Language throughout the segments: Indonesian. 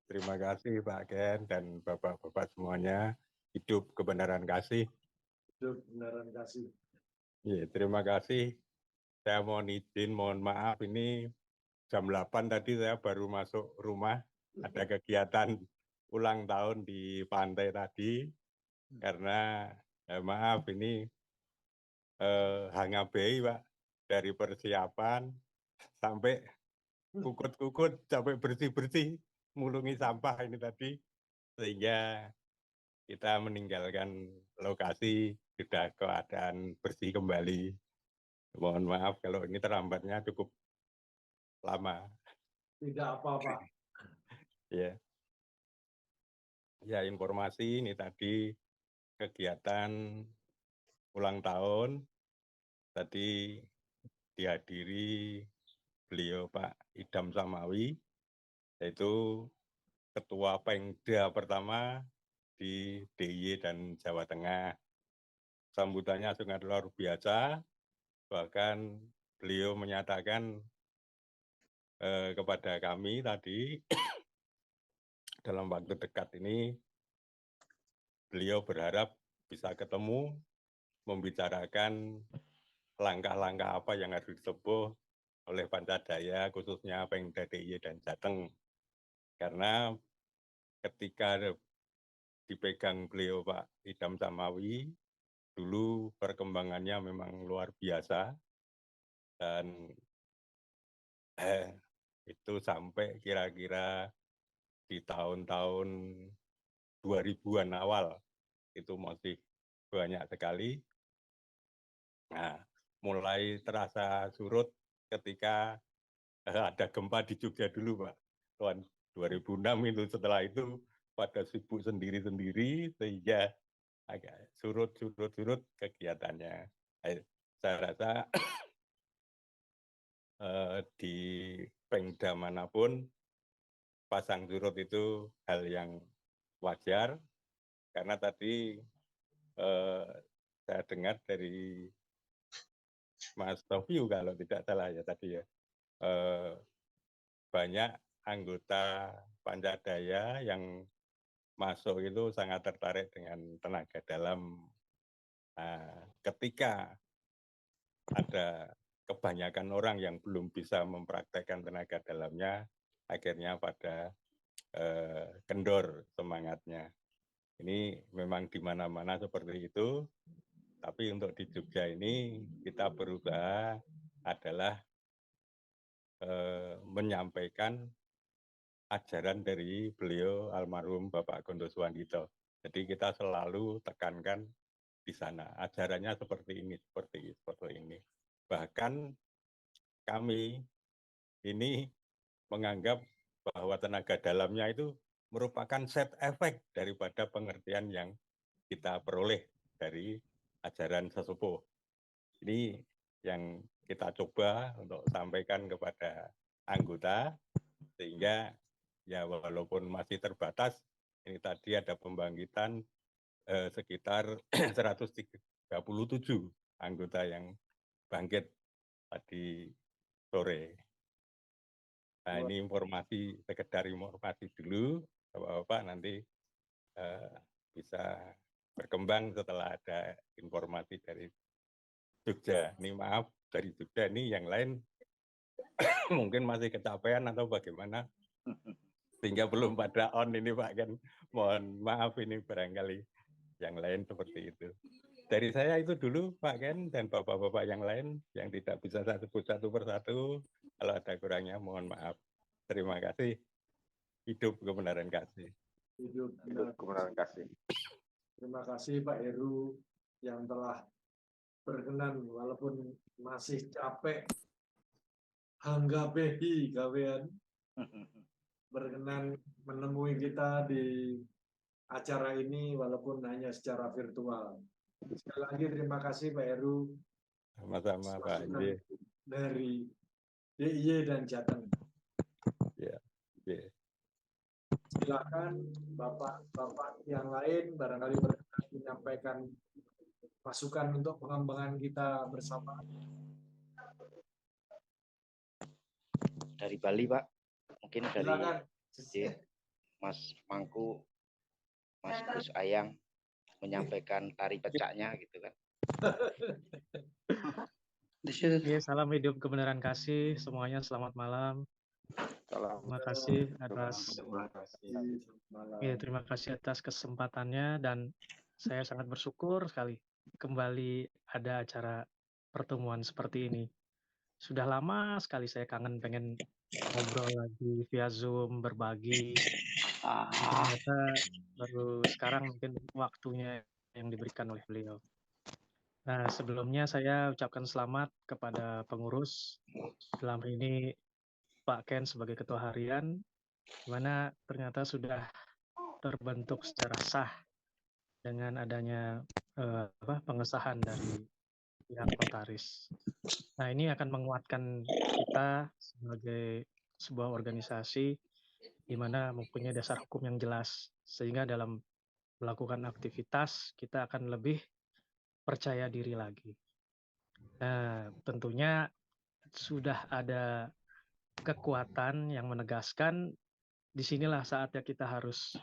Terima kasih Pak Ken dan Bapak-Bapak semuanya. Hidup kebenaran kasih. Hidup kebenaran kasih. Ya, terima kasih. Saya mohon izin, mohon maaf ini jam 8 tadi saya baru masuk rumah. Ada kegiatan ulang tahun di pantai tadi. Karena maaf ini hangabei Pak. Dari persiapan sampai kukut-kukut, sampai bersih-bersih, mulungi sampah ini tadi. Sehingga kita meninggalkan lokasi sudah keadaan bersih kembali. Mohon maaf kalau ini terlambatnya cukup lama. Tidak apa-apa. Ya. Ya, informasi ini tadi kegiatan ulang tahun tadi dihadiri beliau Pak Idham Samawi, yaitu Ketua Pengda pertama di DIY dan Jawa Tengah. Sambutannya sangat luar biasa, bahkan beliau menyatakan kepada kami tadi dalam waktu dekat ini beliau berharap bisa ketemu, membicarakan langkah-langkah apa yang harus ditempuh oleh Pancadaya, khususnya Pengda DIY dan Jateng. Karena ketika dipegang beliau Pak Idham Samawi, dulu perkembangannya memang luar biasa, dan itu sampai kira-kira di tahun-tahun 2000-an awal, itu masih banyak sekali. Nah, mulai terasa surut ketika ada gempa di Jogja dulu, Pak. Tahun 2006 itu, setelah itu pada sibuk sendiri-sendiri sehingga agak surut kegiatannya. Saya rasa di Pengda manapun pasang surut itu hal yang wajar, karena tadi saya dengar dari Mas Taufiu kalau tidak salah ya tadi ya, banyak anggota Pancadaya yang masuk itu sangat tertarik dengan tenaga dalam. Ketika ada kebanyakan orang yang belum bisa mempraktekkan tenaga dalamnya, akhirnya pada kendor semangatnya. Ini memang di mana-mana seperti itu, tapi untuk di Jogja ini kita berusaha adalah menyampaikan ajaran dari beliau almarhum Bapak Gondo Suwandito. Jadi kita selalu tekankan di sana, ajarannya seperti ini, seperti ini. Bahkan kami ini menganggap bahwa tenaga dalamnya itu merupakan set efek daripada pengertian yang kita peroleh dari ajaran sesepuh. Ini yang kita coba untuk sampaikan kepada anggota, sehingga ya walaupun masih terbatas, ini tadi ada pembangkitan sekitar 137 anggota yang bangkit tadi sore. Nah, ini informasi, sekedar informasi dulu, Bapak-Bapak nanti bisa berkembang setelah ada informasi dari Jogja. Ini maaf, dari Jogja ini yang lain mungkin masih kecapean atau bagaimana, sehingga belum pada on ini Pak Ken. Mohon maaf ini barangkali yang lain seperti itu. Dari saya itu dulu Pak Ken dan Bapak-Bapak yang lain yang tidak bisa saya sebut satu persatu. Kalau ada kurangnya mohon maaf. Terima kasih. Hidup kebenaran kasih. Hidup kebenaran kasih. Terima kasih Pak Heru yang telah berkenan walaupun masih capek hanggabehi gawean berkenan menemui kita di acara ini walaupun hanya secara virtual. Sekali lagi terima kasih Pak Heru. Sama-sama Pak J. Dari DIY dan Jateng. Ya. Ya. Silakan bapak-bapak yang lain barangkali berkenan menyampaikan masukan untuk pengembangan kita bersama. Dari Bali Pak, mungkin dari Silakan. Mas Mangku, Mas Gus Ayang menyampaikan tari pecaknya gitu kan. Oke, salam hidup kebenaran kasih semuanya, selamat malam. Terima kasih atas terima kasih atas kesempatannya, dan saya sangat bersyukur sekali kembali ada acara pertemuan seperti ini. Sudah lama sekali saya kangen pengen ngobrol lagi via Zoom, berbagi. Dan ternyata baru sekarang mungkin waktunya yang diberikan oleh beliau. Nah, sebelumnya saya ucapkan selamat kepada pengurus, dalam ini Pak Ken sebagai Ketua Harian, di mana ternyata sudah terbentuk secara sah dengan adanya pengesahan dari pihak notaris. Nah, ini akan menguatkan kita sebagai sebuah organisasi di mana mempunyai dasar hukum yang jelas, sehingga dalam melakukan aktivitas kita akan lebih percaya diri lagi. Nah, tentunya sudah ada kekuatan yang menegaskan disinilah saatnya kita harus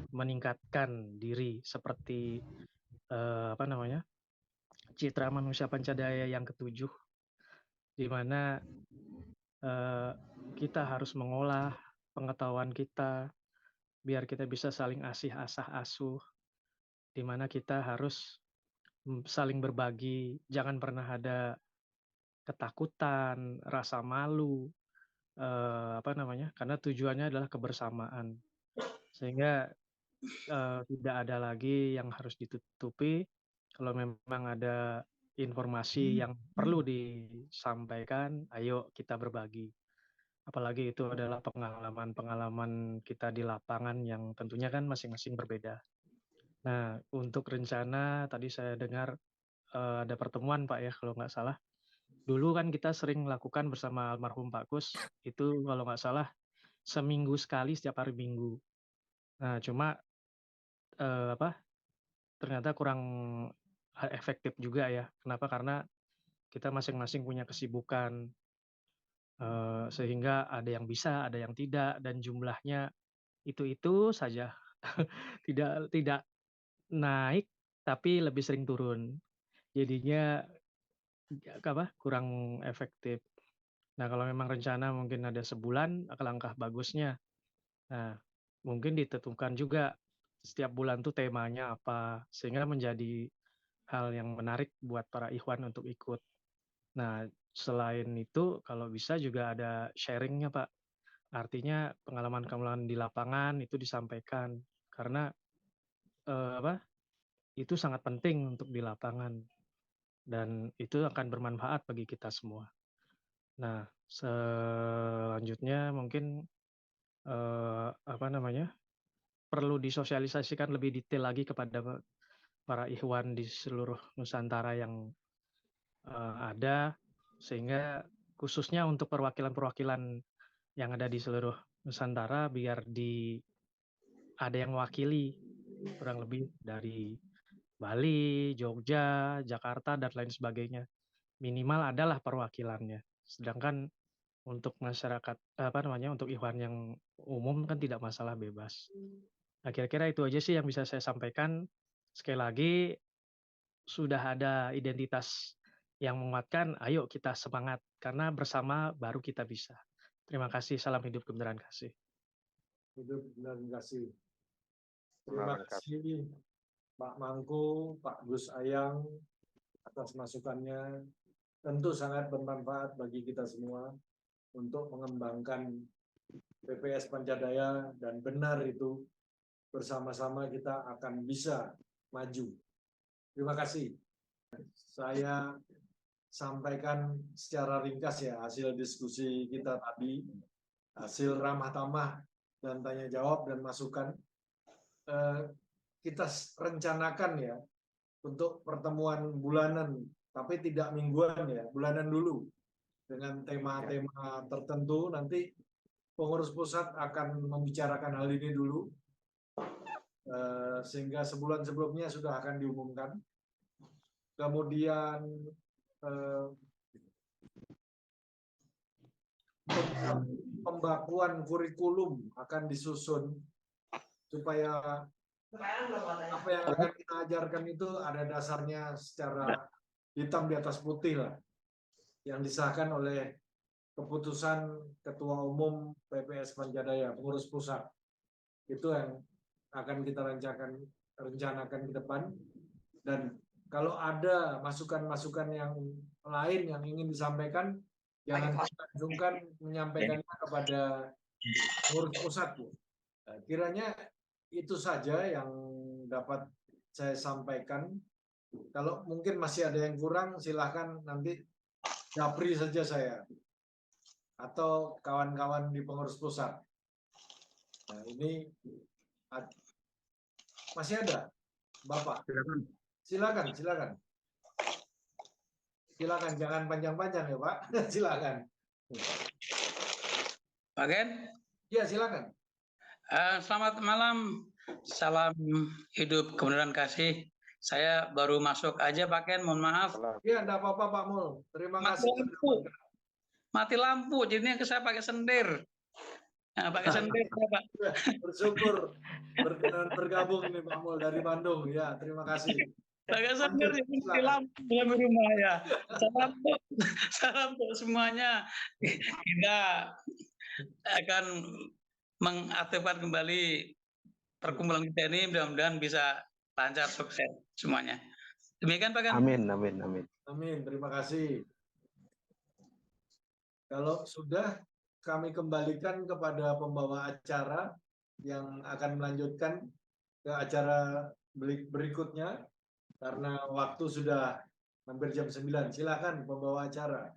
meningkatkan diri seperti Citra Manusia Pancadaya yang ke-7, di mana kita harus mengolah pengetahuan kita biar kita bisa saling asah asuh, di mana kita harus saling berbagi, jangan pernah ada ketakutan, rasa malu, karena tujuannya adalah kebersamaan, sehingga tidak ada lagi yang harus ditutupi. Kalau memang ada informasi yang perlu disampaikan, ayo kita berbagi. Apalagi itu adalah pengalaman-pengalaman kita di lapangan yang tentunya kan masing-masing berbeda. Nah, untuk rencana tadi saya dengar ada pertemuan Pak ya, kalau nggak salah. Dulu kan kita sering lakukan bersama almarhum Pak Kus, itu kalau nggak salah seminggu sekali setiap hari Minggu. Nah, cuma ternyata kurang efektif juga ya. Kenapa? Karena kita masing-masing punya kesibukan, sehingga ada yang bisa, ada yang tidak, dan jumlahnya itu saja. Tidak naik, tapi lebih sering turun. Jadinya kurang efektif. Nah, kalau memang rencana mungkin ada sebulan, alangkah bagusnya. Nah, mungkin ditentukan juga setiap bulan tuh temanya apa, sehingga menjadi hal yang menarik buat para ikhwan untuk ikut. Nah, selain itu, kalau bisa juga ada sharingnya, Pak. Artinya pengalaman-pengalaman di lapangan itu disampaikan, karena itu sangat penting untuk di lapangan, dan itu akan bermanfaat bagi kita semua. Nah, selanjutnya mungkin perlu disosialisasikan lebih detail lagi kepada para ikhwan di seluruh Nusantara yang ada, sehingga khususnya untuk perwakilan-perwakilan yang ada di seluruh Nusantara, biar ada yang mewakili kurang lebih dari Bali, Jogja, Jakarta, dan lain sebagainya. Minimal adalah perwakilannya. Sedangkan untuk masyarakat, untuk ikhwan yang umum kan tidak masalah, bebas. Nah, kira-kira itu aja sih yang bisa saya sampaikan. Sekali lagi, sudah ada identitas yang menguatkan, ayo kita semangat, karena bersama baru kita bisa. Terima kasih, salam hidup kebenaran kasih. Hidup kebenaran kasih. Terima kasih Pak Mangku, Pak Gus Ayang atas masukannya. Tentu sangat bermanfaat bagi kita semua untuk mengembangkan PPS Pancadaya, dan benar itu bersama-sama kita akan bisa maju. Terima kasih. Saya sampaikan secara ringkas ya hasil diskusi kita tadi, hasil ramah tamah dan tanya jawab dan masukan. Kita rencanakan ya untuk pertemuan bulanan, tapi tidak mingguan ya, bulanan dulu dengan tema-tema tertentu. Nanti pengurus pusat akan membicarakan hal ini dulu, sehingga sebulan sebelumnya sudah akan diumumkan. Kemudian pembakuan kurikulum akan disusun supaya apa yang akan kita ajarkan itu ada dasarnya secara hitam di atas putih lah, yang disahkan oleh keputusan Ketua Umum PPS Pancadaya, pengurus pusat. Itu yang akan kita rencanakan ke depan. Dan kalau ada masukan-masukan yang lain yang ingin disampaikan, jangan sungkan menyampaikannya kepada pengurus pusat. Kiranya itu saja yang dapat saya sampaikan. Kalau mungkin masih ada yang kurang, silahkan nanti japri saja saya atau kawan-kawan di pengurus pusat. Nah, ini masih ada, Bapak. Silakan. Silakan, jangan panjang-panjang ya, Pak. Silakan. Pak Gen? Ya, silakan. Selamat malam, salam hidup kebenaran kasih. Saya baru masuk aja Pak Ken, mohon maaf. Ya, enggak apa-apa Pak Mul. Terima kasih. Mati lampu, jadinya saya pakai sendir. Nah, pakai sendir Pak. Bersyukur bergabung ini Pak Mul dari Bandung. Ya, terima kasih. Pakai sendir, mati lampu dalam rumah ya. Salam untuk semuanya. Kita akan mengaktifkan kembali perkumpulan kita ini, mudah-mudahan bisa lancar, sukses semuanya. Demikian Pak Kan? Amin. Amin, terima kasih. Kalau sudah, kami kembalikan kepada pembawa acara yang akan melanjutkan ke acara berikutnya, karena waktu sudah hampir jam 9. Silakan pembawa acara.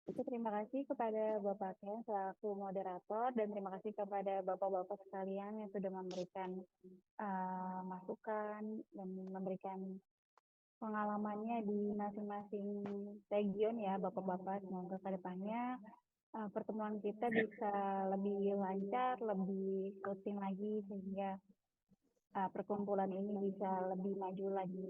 Terima kasih kepada Bapak Ken selaku moderator, dan terima kasih kepada Bapak-Bapak sekalian yang sudah memberikan masukan dan memberikan pengalamannya di masing-masing region ya Bapak-Bapak. Semoga ke depannya pertemuan kita bisa lebih lancar, lebih rutin lagi, sehingga perkumpulan ini bisa lebih maju lagi.